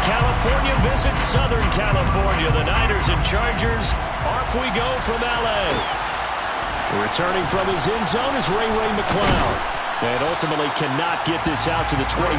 California visits Southern California. The Niners and Chargers. Off we go from L.A. Returning from his end zone is Ray McCloud. And ultimately cannot get this out to the 20.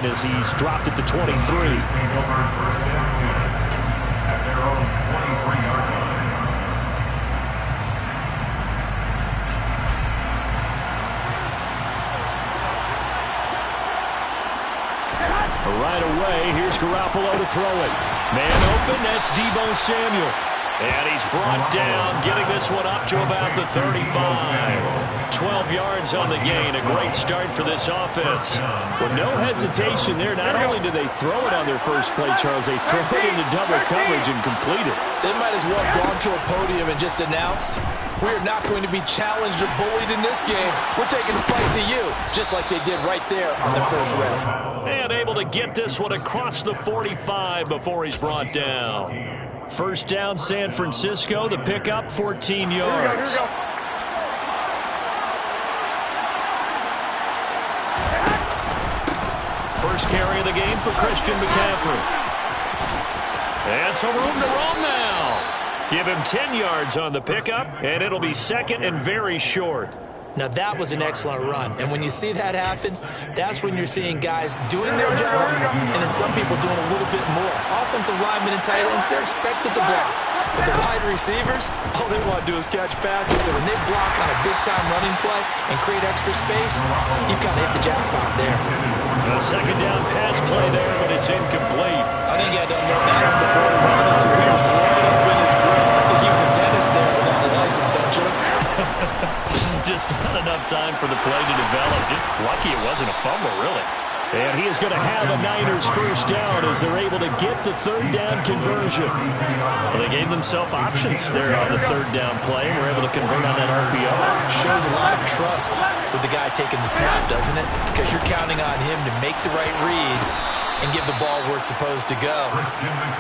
As he's dropped at the 23. Right away, here's Garoppolo to throw it. Man open, that's Deebo Samuel. And he's brought down, getting this one up to about the 35. 12 yards on the gain. A great start for this offense. With no hesitation there, not only do they throw it on their first play, Charles, they throw it into double coverage and complete it. They might as well have gone to a podium and just announced, we're not going to be challenged or bullied in this game. We're taking the fight to you, just like they did right there on the first round. And able to get this one across the 45 before he's brought down. First down, San Francisco. The pickup, 14 yards. First carry of the game for Christian McCaffrey. And some room to roam now. Give him 10 yards on the pickup, and it'll be second and very short. Now, that was an excellent run. And when you see that happen, that's when you're seeing guys doing their job and then some people doing a little bit more. Offensive linemen and tight ends, they're expected to block. But the wide receivers, all they want to do is catch passes. So when they block on a big-time running play and create extra space, you've got to hit the jackpot there. A second down pass play there, but it's incomplete. I think he had to unload that one before he wanted to. He was right up in his grill. I think he was a dentist there without a license, don't you? Just not enough time for the play to develop. Just lucky it wasn't a fumble, really. And he is going to have a Niners first down as they're able to get the third down conversion. Well, they gave themselves options there on the third down play and were able to convert on that RPO. Shows a lot of trust with the guy taking the snap, doesn't it? Because you're counting on him to make the right reads and give the ball where it's supposed to go.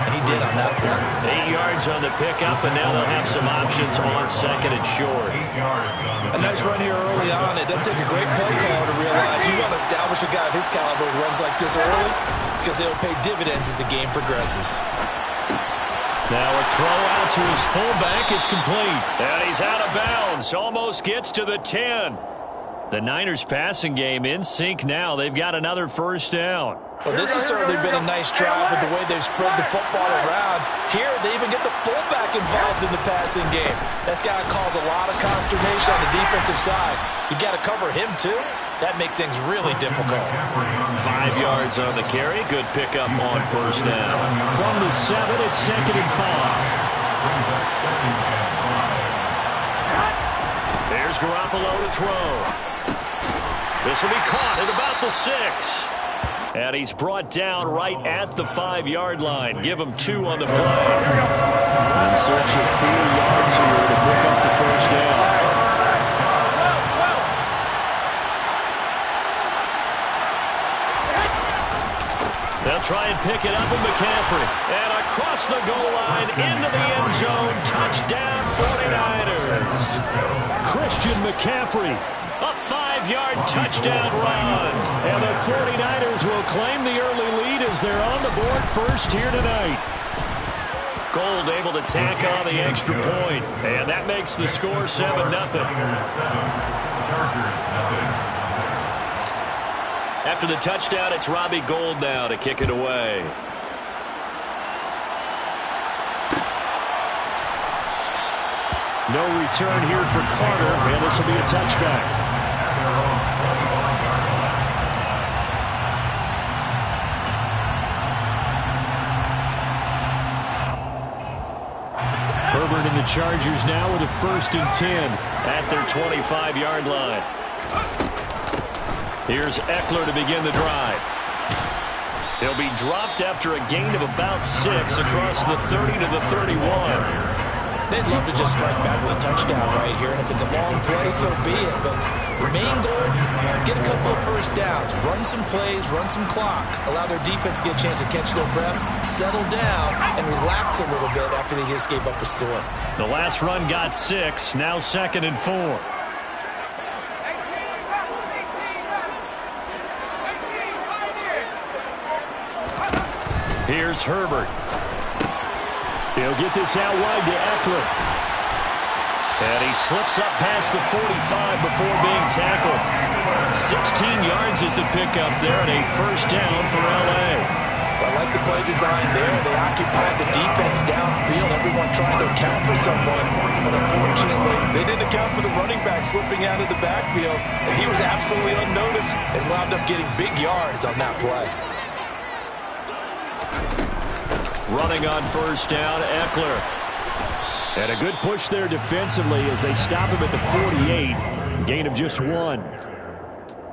And he did on that play. 8 yards on the pickup, and now they'll have some options on second and short. A nice run here early on. It doesn't take a great play caller to realize you want to establish a guy of his caliber who runs like this early because they'll pay dividends as the game progresses. Now a throw out to his fullback is complete. And he's out of bounds. Almost gets to the 10. The Niners passing game in sync now. They've got another first down. Well, this has certainly been a nice drive with the way they've spread the football around. Here, they even get the fullback involved in the passing game. That's got to cause a lot of consternation on the defensive side. You've got to cover him, too. That makes things really difficult. 5 yards on the carry. Good pickup on first down. From the 7, it's second and 5. There's Garoppolo to throw. This will be caught at about the 6. And he's brought down right at the 5-yard line. Give him 2 on the play. In search of 4 yards here to pick up the first down. They'll try and pick it up with McCaffrey. And across the goal line into the end zone. Touchdown 49ers. Christian McCaffrey. A 5-yard touchdown run. And the 49ers will claim the early lead as they're on the board first here tonight. Gold able to tack on the extra point. And that makes the score 7-0. After the touchdown, it's Robbie Gould now to kick it away. No return here for Carter, and this will be a touchback. Herbert and the Chargers now with a 1st and 10 at their 25-yard line. Here's Eckler to begin the drive. He'll be dropped after a gain of about 6 across the 30 to the 31. They'd love to just strike back with a touchdown right here, and if it's a long play, so be it. But the main goal, get a couple of first downs, run some plays, run some clock, allow their defense to get a chance to catch their breath, settle down, and relax a little bit after they just gave up a score. The last run got 6, now 2nd and 4. Here's Herbert. He'll get this out wide to Eckler. And he slips up past the 45 before being tackled. 16 yards is the pickup there, and a 1st down for L.A. I like the play design there. They occupied the defense downfield, everyone trying to account for someone. But unfortunately, they didn't account for the running back slipping out of the backfield, and he was absolutely unnoticed and wound up getting big yards on that play. Running on 1st down, Eckler. And a good push there defensively as they stop him at the 48. Gain of just 1.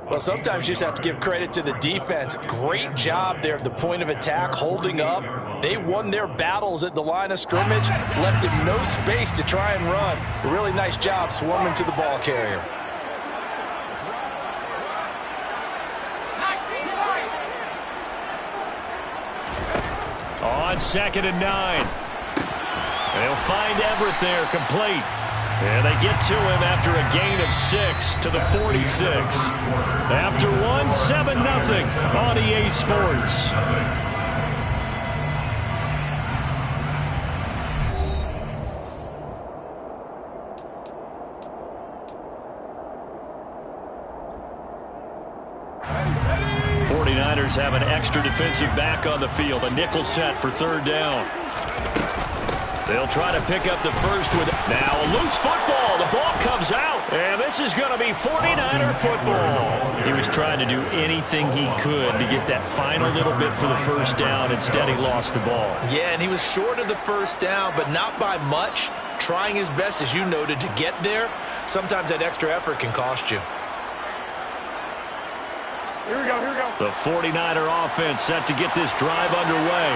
Well, sometimes you just have to give credit to the defense. Great job there at the point of attack, holding up. They won their battles at the line of scrimmage, left him no space to try and run. A really nice job swarming to the ball carrier. On 2nd and 9. They'll find Everett there, complete. And they get to him after a gain of 6 to the 46. After 1, 7-0 on EA Sports. Have an extra defensive back on the field. A nickel set for 3rd down. They'll try to pick up the 1st with now a loose football. The ball comes out, and this is going to be 49er football. He was trying to do anything he could to get that final little bit for the 1st down. Instead, he lost the ball. Yeah, and he was short of the 1st down, but not by much. Trying his best, as you noted, to get there. Sometimes that extra effort can cost you. Here we go. The 49er offense set to get this drive underway.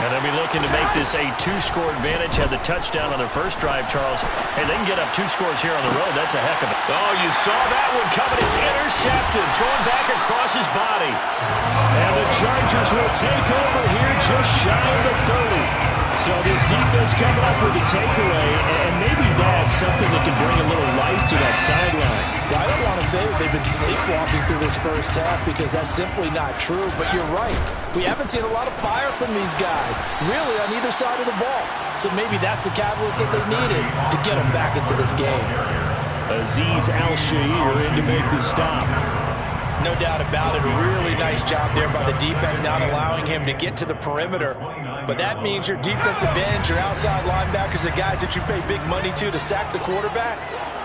And they'll be looking to make this a 2-score advantage. Had the touchdown on their 1st drive, Charles. Hey, they can get up 2 scores here on the road. That's a heck of it. Oh, you saw that one coming. It's intercepted. Thrown back across his body. And the Chargers will take over here just shy of the 30. So this defense coming up with a takeaway, and maybe that's something that can bring a little life to that sideline. Well, I don't want to say that they've been sleepwalking through this 1st half because that's simply not true, but you're right. We haven't seen a lot of fire from these guys, really, on either side of the ball. So maybe that's the catalyst that they needed to get them back into this game. Azeez Al-Shaair in to make the stop. No doubt about it. Really nice job there by the defense, not allowing him to get to the perimeter. But that means your defensive ends, your outside linebackers, the guys that you pay big money to sack the quarterback,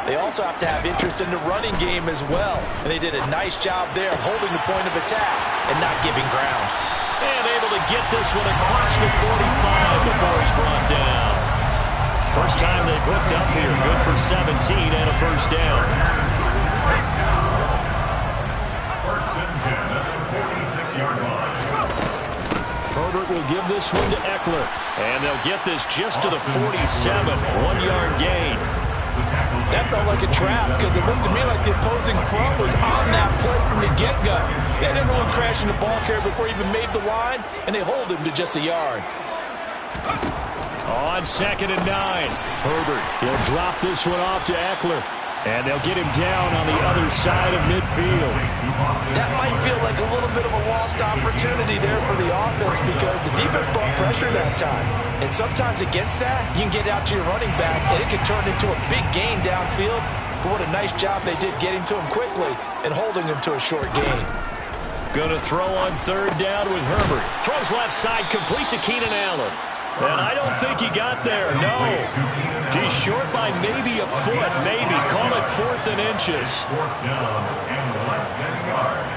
they also have to have interest in the running game as well. And they did a nice job there holding the point of attack and not giving ground. And able to get this one across the 45 before he's brought down. First time they've hooked up here. Good for 17 and a 1st down. Herbert will give this one to Eckler. And they'll get this just to the 47. 1-yard gain. That felt like a trap because it looked to me like the opposing front was on that play from the get-go. They had everyone crashing the ball carrier before he even made the line, and they hold him to just a yard. On 2nd and 9. Herbert, he'll drop this one off to Eckler. And they'll get him down on the other side of midfield. That might feel like a little bit of a lost opportunity there for the offense because the defense brought pressure that time. And sometimes against that, you can get out to your running back, and it can turn into a big gain downfield. But what a nice job they did getting to him quickly and holding him to a short gain. Going to throw on 3rd down with Herbert. Throws left side, complete to Keenan Allen. And I don't think he got there, no. He's short by maybe a foot, maybe. Call it 4th and inches. Fourth down and less than a yard.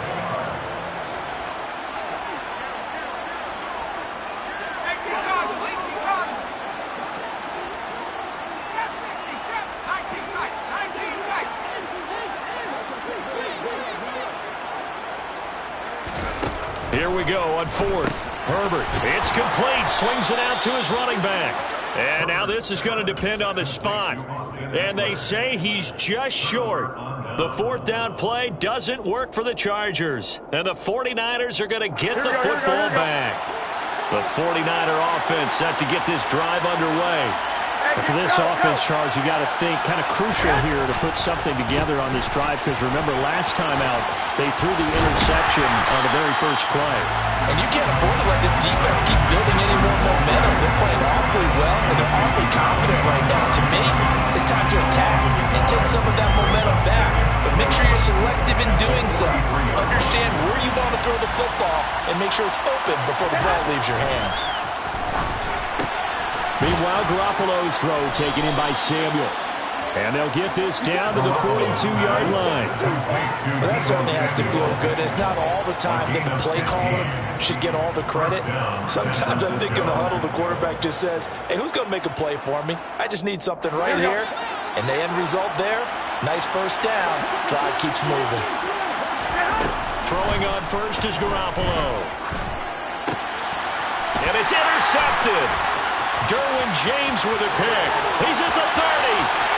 Here we go on 4th. Herbert, it's complete, swings it out to his running back. And now this is going to depend on the spot. And they say he's just short. The 4th down play doesn't work for the Chargers. And the 49ers are going to get the football back. The 49er offense set to get this drive underway. For this offense, Charles, you got to think kind of crucial here to put something together on this drive, because remember last time out they threw the interception on the very first play. And you can't afford to let this defense keep building any more momentum. They're playing awfully well, and they're awfully confident right now. To me, it's time to attack and take some of that momentum back. But make sure you're selective in doing so. Understand where you want to throw the football and make sure it's open before the ball leaves your hands. Meanwhile, Garoppolo's throw taken in by Samuel. And they'll get this down to the 42-yard line. Well, that certainly has to feel good. It's not all the time that the play caller should get all the credit. Sometimes I think in the huddle, the quarterback just says, hey, who's going to make a play for me? I just need something right here. And the end result there, nice first down. Drive keeps moving. Throwing on first is Garoppolo. And it's intercepted. Derwin James with a pick. He's at the 30.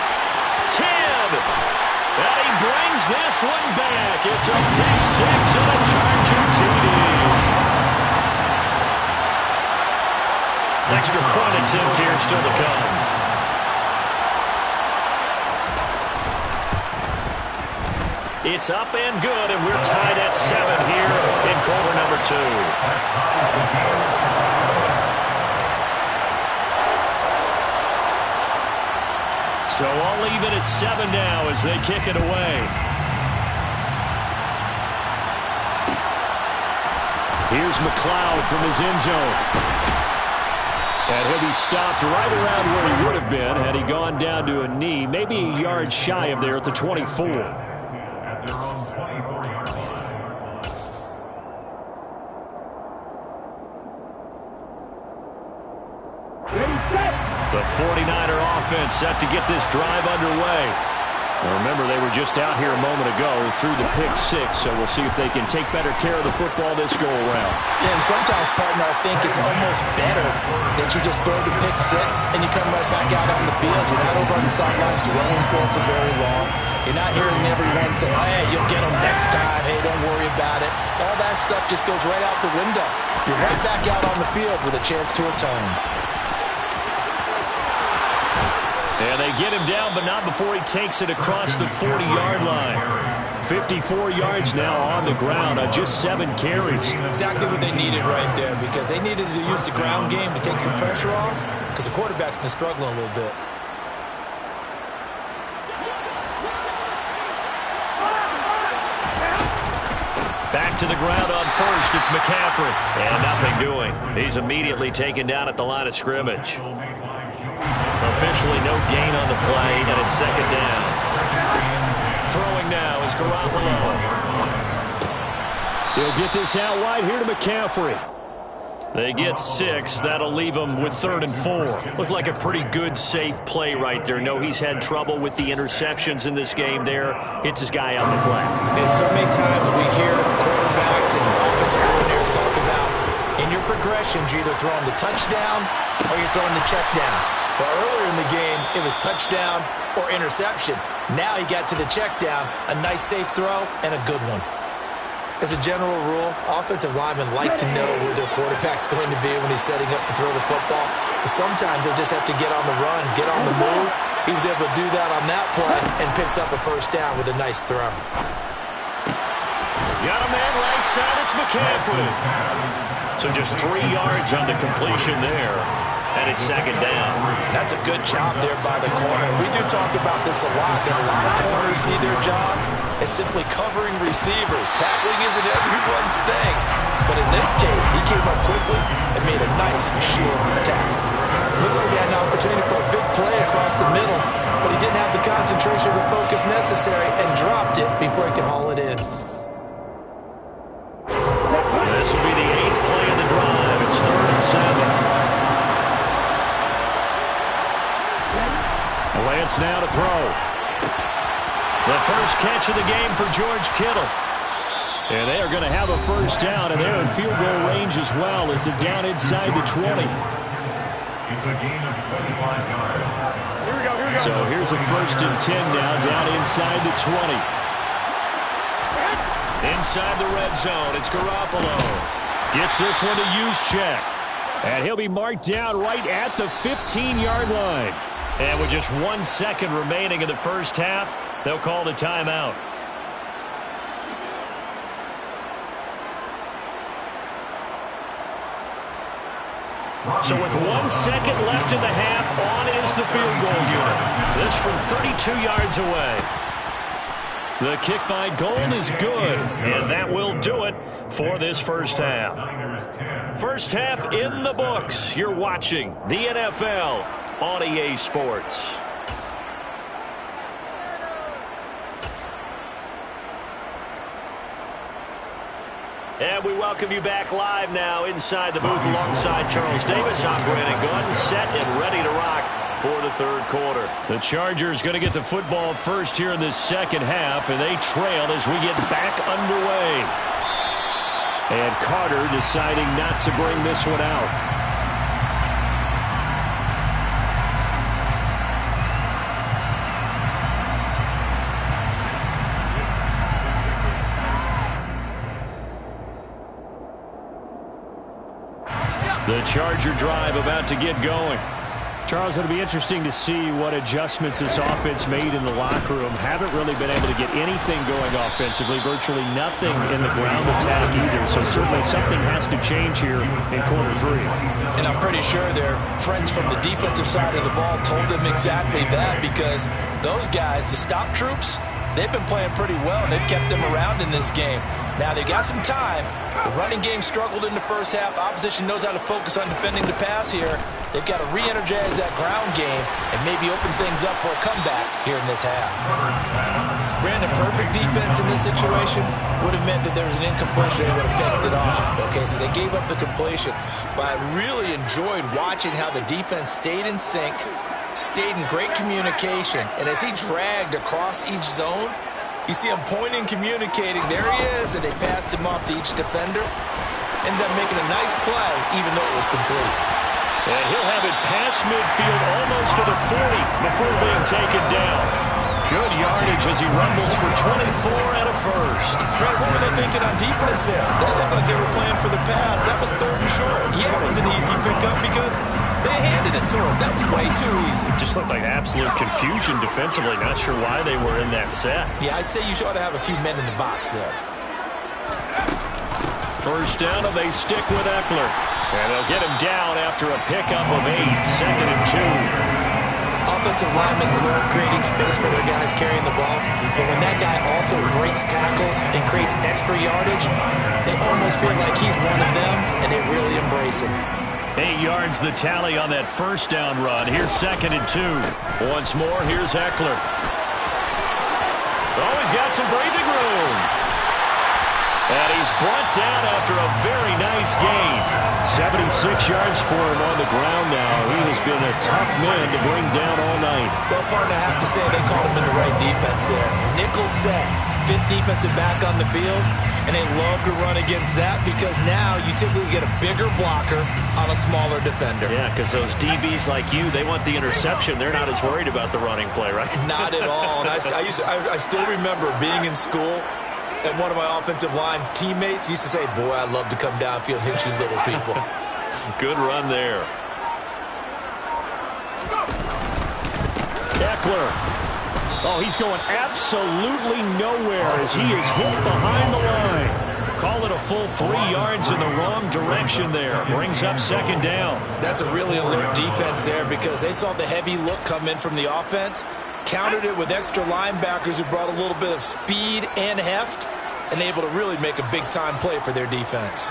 10. And he brings this one back. It's a big 6 and a Charger TD. Extra point attempt here still to come. It's up and good, and we're tied at 7 here in quarter number 2. So all even at 7 now as they kick it away. Here's McLeod from his end zone. And he'll be stopped right around where he would have been had he gone down to a knee, maybe a yard shy of there at the 24. The 49er offense set to get this drive underway. Now remember, they were just out here a moment ago through the pick 6, so we'll see if they can take better care of the football this go-around. Yeah, and sometimes, partner, I think it's almost better that you just throw the pick 6 and you come right back out on the field. You're not over on the sidelines dwelling for very long. You're not hearing everyone say, oh, hey, you'll get them next time. Hey, don't worry about it. All that stuff just goes right out the window. You're right back out on the field with a chance to atone. And they get him down, but not before he takes it across the 40-yard line. 54 yards now on the ground on just 7 carries. Exactly what they needed right there, because they needed to use the ground game to take some pressure off, because the quarterback's been struggling a little bit. Back to the ground on first. It's McCaffrey. And nothing doing. He's immediately taken down at the line of scrimmage. Officially no gain on the play, and it's 2nd down. Throwing now is Garoppolo. He'll get this out wide here to McCaffrey. They get 6. That'll leave them with 3rd and 4. Looked like a pretty good, safe play right there. No, he's had trouble with the interceptions in this game there. Hits his guy on the flat. And so many times we hear quarterbacks and offensive coordinators talk about, in your progressions, you're either throwing the touchdown or you're throwing the check down. But earlier in the game, it was touchdown or interception. Now he got to the check down, a nice safe throw, and a good one. As a general rule, offensive linemen like to know where their quarterback's going to be when he's setting up to throw the football. But sometimes they just have to get on the run, get on the move. He was able to do that on that play and picks up a first down with a nice throw. Got a man right side, it's McCaffrey. So just 3 yards on the completion there. And it's 2nd down. That's a good job there by the corner. We do talk about this a lot, that a lot of corners see their job as simply covering receivers. Tackling isn't everyone's thing. But in this case, he came up quickly and made a nice, short tackle. Looked like he had an opportunity for a big play across the middle, but he didn't have the concentration or the focus necessary and dropped it before he could haul it in. This will be the 8th play of the drive. It's 3rd and 7. Lance now to throw. The first catch of the game for George Kittle. And they are going to have a first down, and they're in field goal range as well as they're down inside the 20. It's a gain of 25 yards. Here we go. So here's a 1st and 10 now, down inside the 20. Inside the red zone, it's Garoppolo. Gets this one to Juszczyk. And he'll be marked down right at the 15-yard line. And with just 1 second remaining in the first half, they'll call the timeout. So with 1 second left in the half, on is the field goal unit. This from 32 yards away. The kick by goal is good, and that will do it for this first half. First half in the books. You're watching the NFL on EA Sports. And we welcome you back live now inside the booth alongside Charles Davis. I'm Brandon Gaudin, set and ready to rock for the 3rd quarter. The Chargers going to get the football first here in this second half, and they trail as we get back underway. And Carter deciding not to bring this one out. The Charger drive about to get going. Charles, it'll be interesting to see what adjustments this offense made in the locker room. Haven't really been able to get anything going offensively. Virtually nothing in the ground attack either. So certainly something has to change here in quarter 3. And I'm pretty sure their friends from the defensive side of the ball told them exactly that, because those guys, the stop troops, they've been playing pretty well. They've kept them around in this game. Now, they got some time. The running game struggled in the first half. Opposition knows how to focus on defending the pass here. They've got to re-energize that ground game and maybe open things up for a comeback here in this half. Brandon, perfect defense in this situation would have meant that there was an incompletion. They would have picked it off. Okay, so they gave up the completion. But I really enjoyed watching how the defense stayed in sync, stayed in great communication, and as he dragged across each zone, you see him pointing, communicating. There he is, and they passed him off to each defender. Ended up making a nice play, even though it was complete. And he'll have it past midfield, almost to the 40, before being taken down. Good yardage as he rumbles for 24 and a first. Fred, what were they thinking on defense there? They looked like they were playing for the pass. That was 3rd and short. Yeah, it was an easy pickup because they handed it to him. That was way too easy. Just looked like absolute confusion defensively. Not sure why they were in that set. Yeah, I'd say you ought to have a few men in the box there. First down, and they stick with Eckler. And they'll get him down after a pickup of 8, 2nd and 2. Offensive linemen love creating space for their guys carrying the ball, but when that guy also breaks tackles and creates extra yardage, they almost feel like he's one of them, and they really embrace him. 8 yards the tally on that first down run. Here's 2nd and 2. Once more, here's Eckler. Oh, he's got some breathing room. And he's brought down after a very nice gain. 76 yards for him on the ground now. He has been a tough man to bring down all night. Well, partner, I have to say they called him in the right defense there. Nickel set, 5th defensive back on the field, and they love to run against that because now you typically get a bigger blocker on a smaller defender. Yeah, because those DBs like you, they want the interception. They're not as worried about the running play, right? Not at all. And I still remember being in school, and one of my offensive line teammates used to say, boy, I'd love to come downfield and hit you little people. Good run there. Eckler. Oh, he's going absolutely nowhere as he is hit behind the line. Call it a full 3 yards in the wrong direction there. Brings up 2nd down. That's a really alert defense there because they saw the heavy look come in from the offense, countered it with extra linebackers who brought a little bit of speed and heft, and able to really make a big-time play for their defense.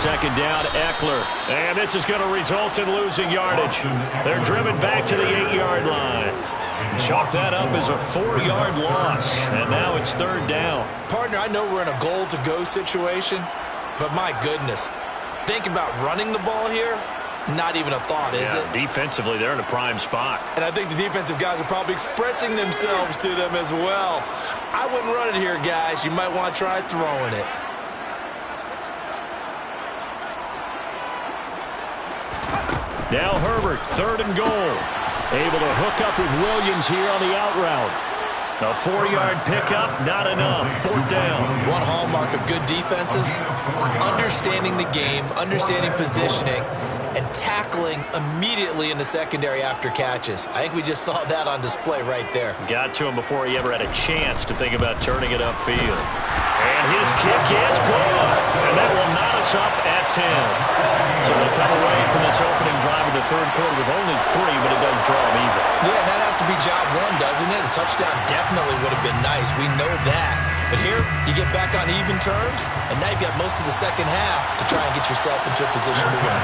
second down, Eckler. And this is going to result in losing yardage. They're driven back to the 8-yard line. Chalk that up as a 4-yard loss. And now it's third down. Partner, I know we're in a goal-to-go situation, but my goodness, think about running the ball here. Not even a thought, is it? Defensively, they're in a prime spot. And I think the defensive guys are probably expressing themselves to them as well. I wouldn't run it here, guys. You might want to try throwing it. Now Herbert, third and goal. Able to hook up with Williams here on the out route. A 4-yard pickup, not enough. Fourth down. One hallmark of good defenses is understanding the game, understanding positioning, and tackling immediately in the secondary after catches. I think we just saw that on display right there. Got to him before he ever had a chance to think about turning it upfield. And his kick is good. And that will knot us up at 10. So they'll come away from this opening drive in the third quarter with only 3, but it does draw them even. Yeah, that has to be job one, doesn't it? A touchdown definitely would have been nice. We know that. But here, you get back on even terms, and now you've got most of the second half to try and get yourself into a position to win.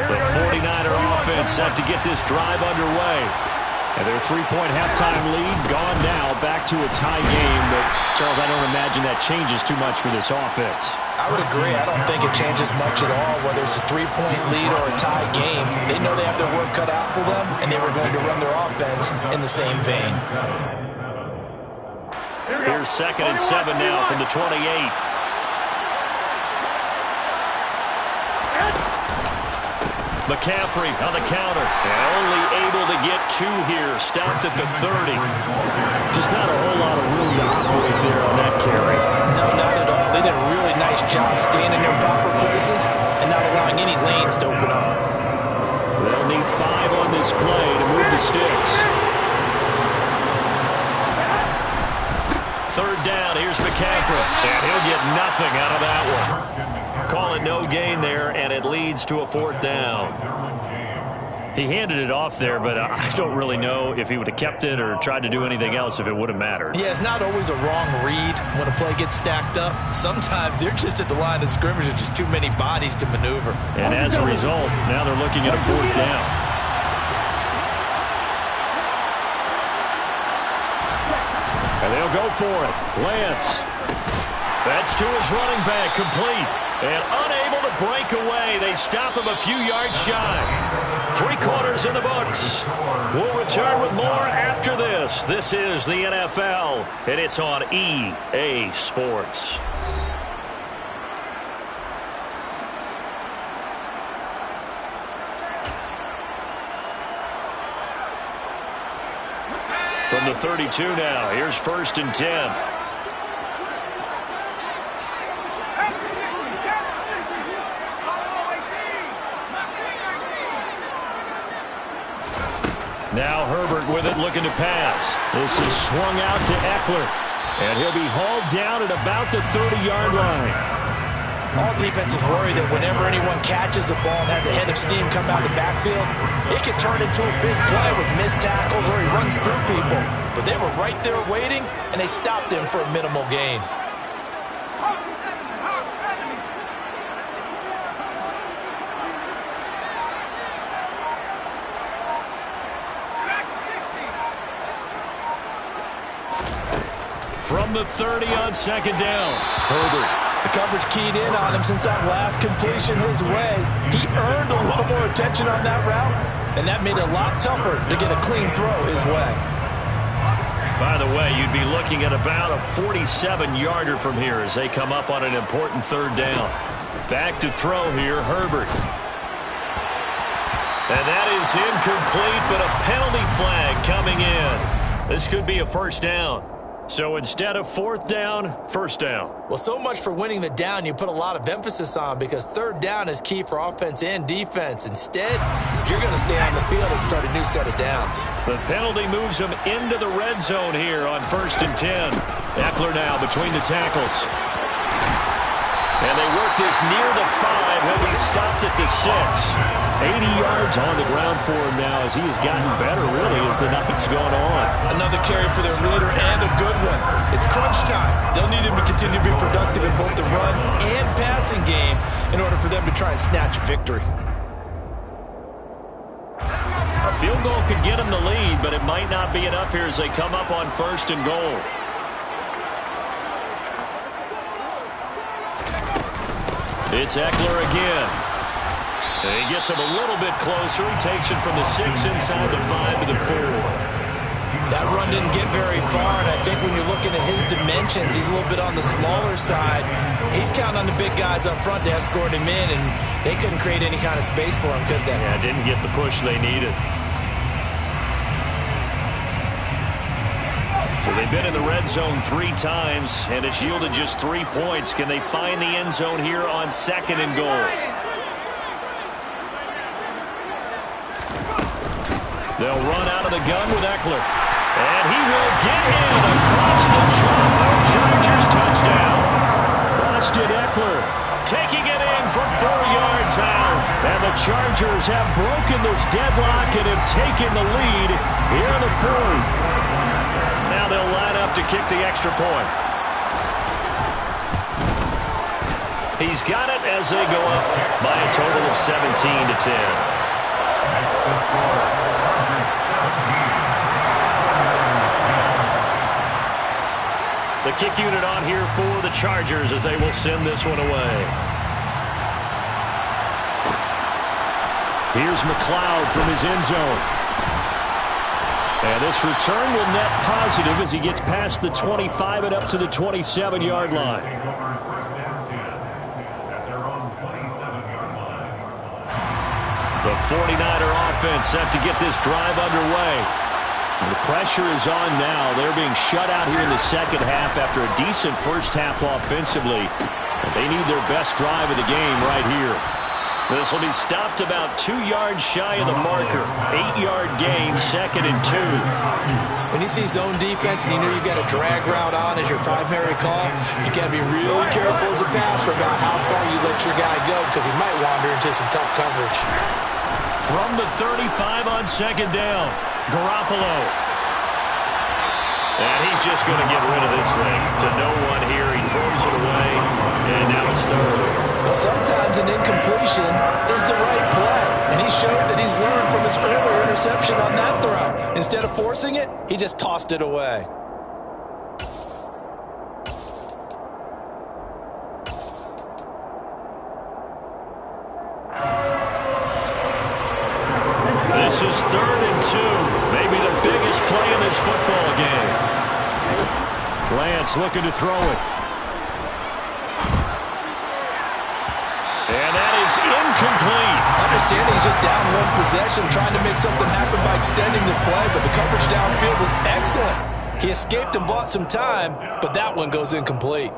The 49er offense set to get this drive underway. And their 3-point halftime lead gone now, back to a tie game. But, Charles, I don't imagine that changes too much for this offense. I would agree. I don't think it changes much at all, whether it's a 3-point lead or a tie game. They know they have their work cut out for them, and they were going to run their offense in the same vein. Here's 2nd and 7 now from the 28. McCaffrey on the counter. And only able to get 2 here. Stopped at the 30. Just not a whole lot of room to operate there on that carry. No, not at all. They did a really nice job staying in their proper places and not allowing any lanes to open up. They'll need 5 on this play to move the sticks. Third down. Here's McCaffrey. And he'll get nothing out of that one. Call it no gain there, and it leads to a 4th down. He handed it off there, but I don't really know if he would have kept it or tried to do anything else if it would have mattered. Yeah, it's not always a wrong read when a play gets stacked up. Sometimes they're just at the line of scrimmage with just too many bodies to maneuver. And as a result, now they're looking at a 4th down. And they'll go for it. Lance. That's to his running back, complete. And unable to break away. They stop him a few yards shy. 3 quarters in the books. We'll return with more after this. This is the NFL, and it's on EA Sports. From the 32 now, here's 1st and 10. Now Herbert with it, looking to pass. This is swung out to Eckler. And he'll be hauled down at about the 30-yard line. All defenses worry that whenever anyone catches the ball and has a head of steam come out of the backfield, it can turn into a big play with missed tackles or he runs through people. But they were right there waiting, and they stopped him for a minimal gain. From the 30 on 2nd down. Herbert. The coverage keyed in on him since that last completion his way. He earned a little more attention on that route, and that made it a lot tougher to get a clean throw his way. By the way, you'd be looking at about a 47-yarder from here as they come up on an important 3rd down. Back to throw here, Herbert. And that is incomplete, but a penalty flag coming in. This could be a 1st down. So instead of 4th down, 1st down. Well, so much for winning the down you put a lot of emphasis on, because 3rd down is key for offense and defense. Instead, you're going to stay on the field and start a new set of downs. The penalty moves them into the red zone here on 1st and 10. Eckler now between the tackles. And they work this near the 5. He'll be stopped at the 6. 80 yards on the ground for him now as he has gotten better, really, as the night's going on. Another carry for their leader and a good one. It's crunch time. They'll need him to continue to be productive in both the run and passing game in order for them to try and snatch a victory. A field goal could get them the lead, but it might not be enough here as they come up on 1st and goal. It's Eckler again. And he gets him a little bit closer. He takes it from the 6 inside the 5 to the 4. That run didn't get very far, and I think when you're looking at his dimensions, he's a little bit on the smaller side. He's counting on the big guys up front to escort him in, and they couldn't create any kind of space for him, could they? Yeah, didn't get the push they needed. So they've been in the red zone 3 times, and it's yielded just 3 points. Can they find the end zone here on 2nd and goal? They'll run out of the gun with Eckler. And he will get in across the chalk for a Chargers touchdown. Austin Eckler taking it in from 4 yards out. And the Chargers have broken this deadlock and have taken the lead here in the 4th. Now they'll line up to kick the extra point. He's got it as they go up by a total of 17 to 10. Next to score, Chargers 17. The kick unit on here for the Chargers as they will send this one away. Here's McLeod from his end zone. And this return will net positive as he gets past the 25 and up to the 27-yard line. Take over 1st and 10 at their own 27-yard line. The 49er offense set to get this drive underway. And the pressure is on now. They're being shut out here in the second half after a decent first half offensively. And they need their best drive of the game right here. This will be stopped about 2 yards shy of the marker. 8-yard gain, 2nd and 2. When you see zone defense and you know you've got a drag route on as your primary call, you got to be really careful as a passer about how far you let your guy go because he might wander into some tough coverage. From the 35 on 2nd down, Garoppolo. And he's just going to get rid of this thing. To no one here. He throws it away, and now it's 3rd. Well, sometimes an incompletion is the right play, and he showed that he's learned from his earlier interception on that throw. Instead of forcing it, he just tossed it away. This is 3rd and 2. Maybe the biggest play in this football game. Lance looking to throw it. And that is incomplete. Understanding he's just down 1 possession, trying to make something happen by extending the play, but the coverage downfield was excellent. He escaped and bought some time, but that one goes incomplete.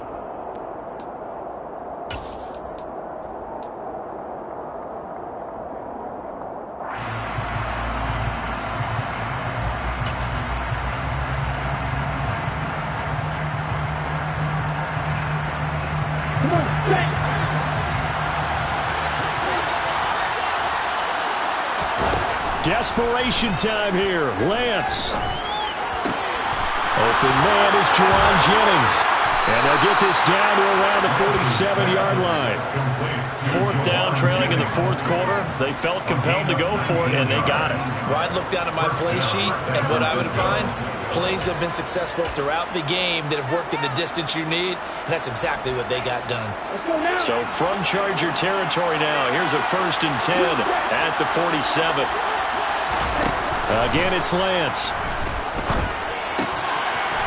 Desperation time here. Lance. Open man is Jawan Jennings. And they'll get this down to around the 47-yard line. 4th down, trailing in the 4th quarter. They felt compelled to go for it, and they got it. Well, I'd look down at my play sheet, and what I would find, plays have been successful throughout the game that have worked in the distance you need, and that's exactly what they got done. So from Charger territory now, here's a 1st and 10 at the 47. Again, it's Lance.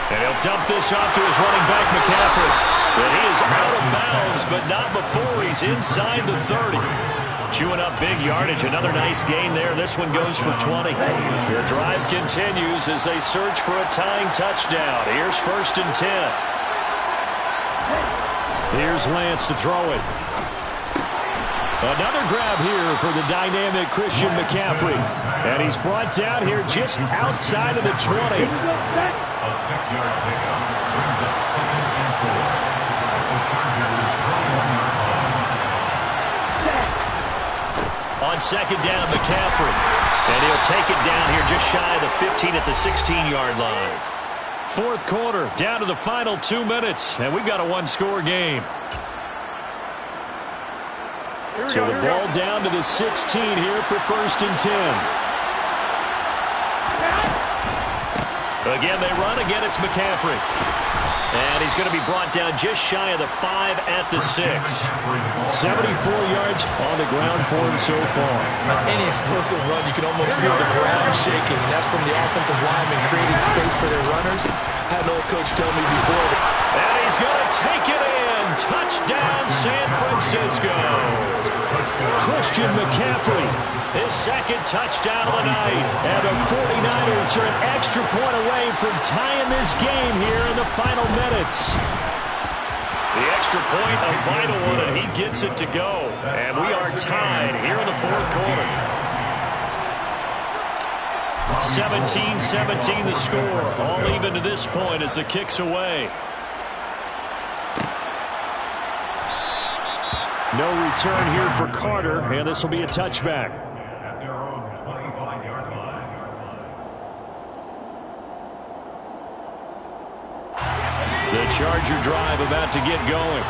And he'll dump this off to his running back, McCaffrey. But he is out of bounds, but not before he's inside the 30. Chewing up big yardage. Another nice gain there. This one goes for 20. The drive continues as they search for a tying touchdown. Here's 1st and 10. Here's Lance to throw it. Another grab here for the dynamic Christian McCaffrey. And he's brought down here just outside of the 20. A 6-yard pickup brings up 2nd and 4. The Chargers 21-yard On second down, McCaffrey. And he'll take it down here just shy of the 15 at the 16-yard line. Fourth quarter, down to the final 2 minutes, and we've got a one-score game. So the ball down to the 16 here for 1st and 10. Again, they run. Again, it's McCaffrey. And he's going to be brought down just shy of the 5 at the 6. 74 yards on the ground for him so far. Any explosive run, you can almost feel the ground shaking, and that's from the offensive linemen creating space for their runners. I had an old coach tell me before. And he's going to take it in. Touchdown, San Francisco. Christian McCaffrey, his second touchdown of the night. And the 49ers are an extra point away from tying this game here in the final minutes. The extra point, a vital one, and he gets it to go. And we are tied here in the fourth quarter. 17-17 the score. All even to this point as the kick's away. No return here for Carter, and this will be a touchback. At their own 25-yard line. The Charger drive about to get going.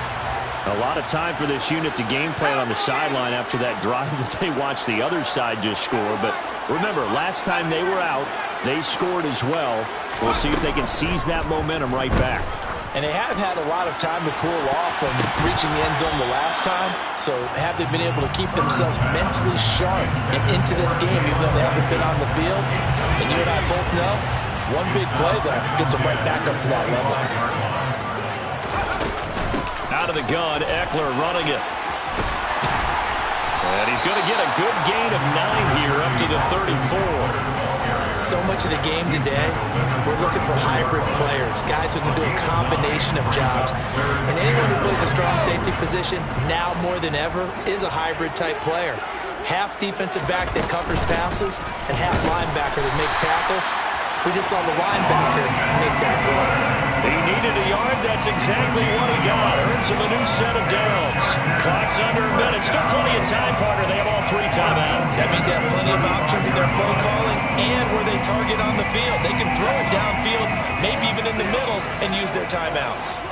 A lot of time for this unit to game plan on the sideline after that drive that they watched the other side just score. But remember, last time they were out, they scored as well. We'll see if they can seize that momentum right back. And they have had a lot of time to cool off from reaching the end zone the last time. So have they been able to keep themselves mentally sharp and into this game, even though they haven't been on the field? And you and I both know, one big play, though, gets them right back up to that level. Out of the gun, Eckler running it. And he's going to get a good gain of 9 here up to the 34. So much of the game today, we're looking for hybrid players, guys who can do a combination of jobs. And anyone who plays a strong safety position, now more than ever, is a hybrid-type player. Half defensive back that covers passes, and half linebacker that makes tackles. We just saw the linebacker make that play. He needed a yard. That's exactly what he got. Earns him a new set of downs. Clock's under a minute. Still plenty of time, partner. They have all 3 timeouts. That means they have plenty of options in their play calling and where they target on the field. They can throw it downfield, maybe even in the middle, and use their timeouts.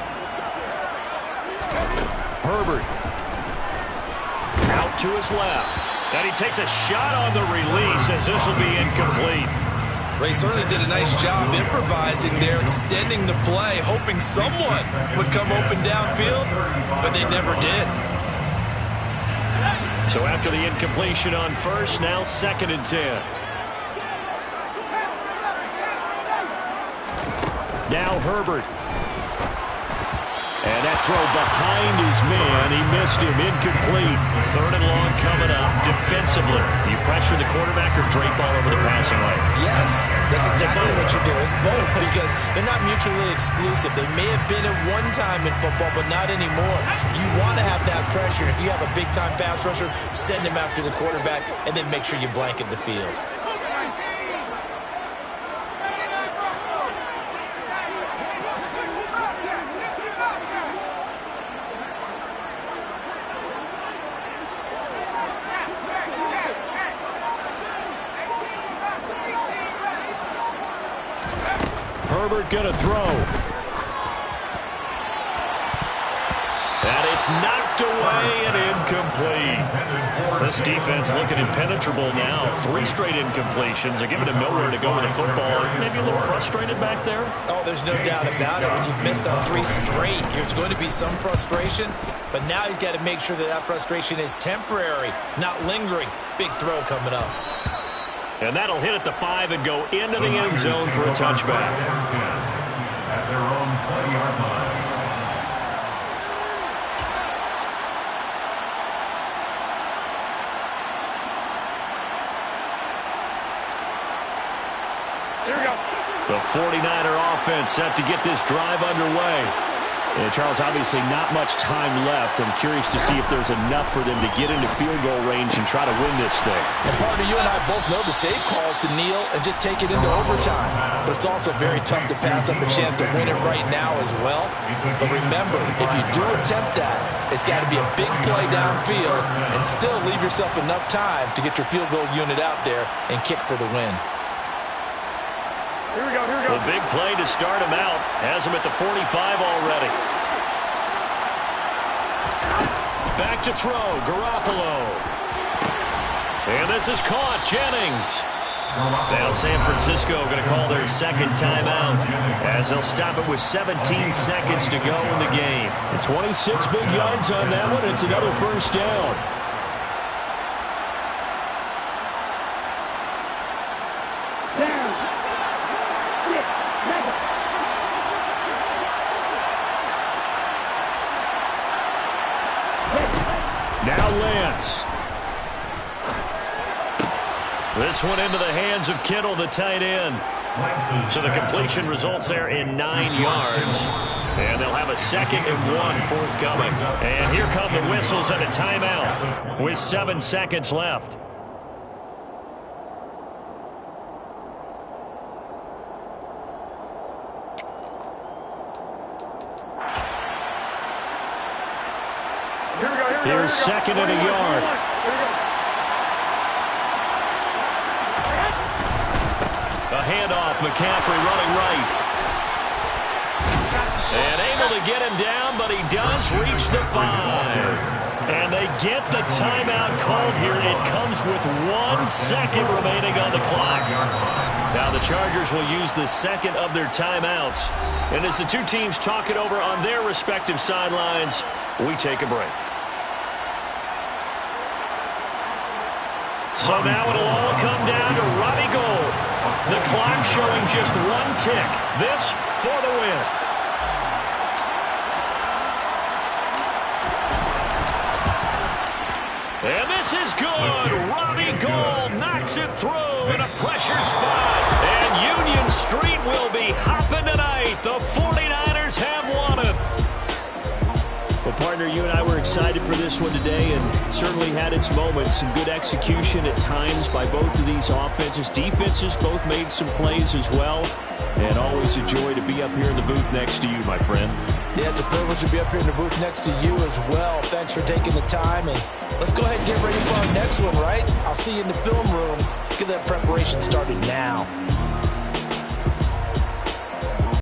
Herbert. Out to his left. And he takes a shot on the release as this will be incomplete. They certainly did a nice job improvising there, extending the play, hoping someone would come open downfield, but they never did. So after the incompletion on first, now 2nd and 10. Now Herbert. And that throw behind his man. He missed him. Incomplete. 3rd and long coming up. Defensively, you pressure the quarterback or drape all over the passing lane? Yes, that's exactly what you do. It's both because they're not mutually exclusive. They may have been at one time in football, but not anymore. You want to have that pressure. If you have a big-time pass rusher, send him after the quarterback and then make sure you blanket the field. Herbert going to throw. And it's knocked away and incomplete. This defense looking impenetrable now. 3 straight incompletions. They're giving him nowhere to go with the football. Maybe a little frustrated back there? Oh, there's no doubt about it. When you've missed on 3 straight, there's going to be some frustration. But now he's got to make sure that that frustration is temporary, not lingering. Big throw coming up. And that'll hit at the 5 and go into the end zone for a touchback. At their own 20-yard line. The 49er offense set to get this drive underway. And Charles, obviously not much time left. I'm curious to see if there's enough for them to get into field goal range and try to win this thing. And partner, you and I both know the save call is to kneel and just take it into overtime. But it's also very tough to pass up the chance to win it right now as well. But remember, if you do attempt that, it's got to be a big play downfield and still leave yourself enough time to get your field goal unit out there and kick for the win. Here we go. The big play to start him out. Has him at the 45 already. Back to throw, Garoppolo. And this is caught, Jennings. Now San Francisco going to call their second timeout as they'll stop it with 17 seconds to go in the game. And 26 big yards on that one. It's another first down. Now Lance. This one into the hands of Kittle, the tight end. So the completion results there in 9 yards. And they'll have a 2nd and 1 forthcoming. And here come the whistles and a timeout with 7 seconds left. Here's 2nd and a yard. A handoff, McCaffrey running right. And able to get him down, but he does reach the 5. And they get the timeout called here. It comes with 1 second remaining on the clock. Now the Chargers will use the second of their timeouts. And as the two teams talk it over on their respective sidelines, we take a break. So now it'll all come down to Robbie Gould. The clock showing just 1 tick. This for the win. And this is good. Robbie Gould knocks it through in a pressure spot. And Union Street will be hopping tonight. The 49ers have won it. Well, partner, you and I were excited for this one today and certainly had its moments. Some good execution at times by both of these offenses. Defenses both made some plays as well. And always a joy to be up here in the booth next to you, my friend. Yeah, it's a privilege to be up here in the booth next to you as well. Thanks for taking the time. And let's go ahead and get ready for our next one, right? I'll see you in the film room. Get that preparation started now.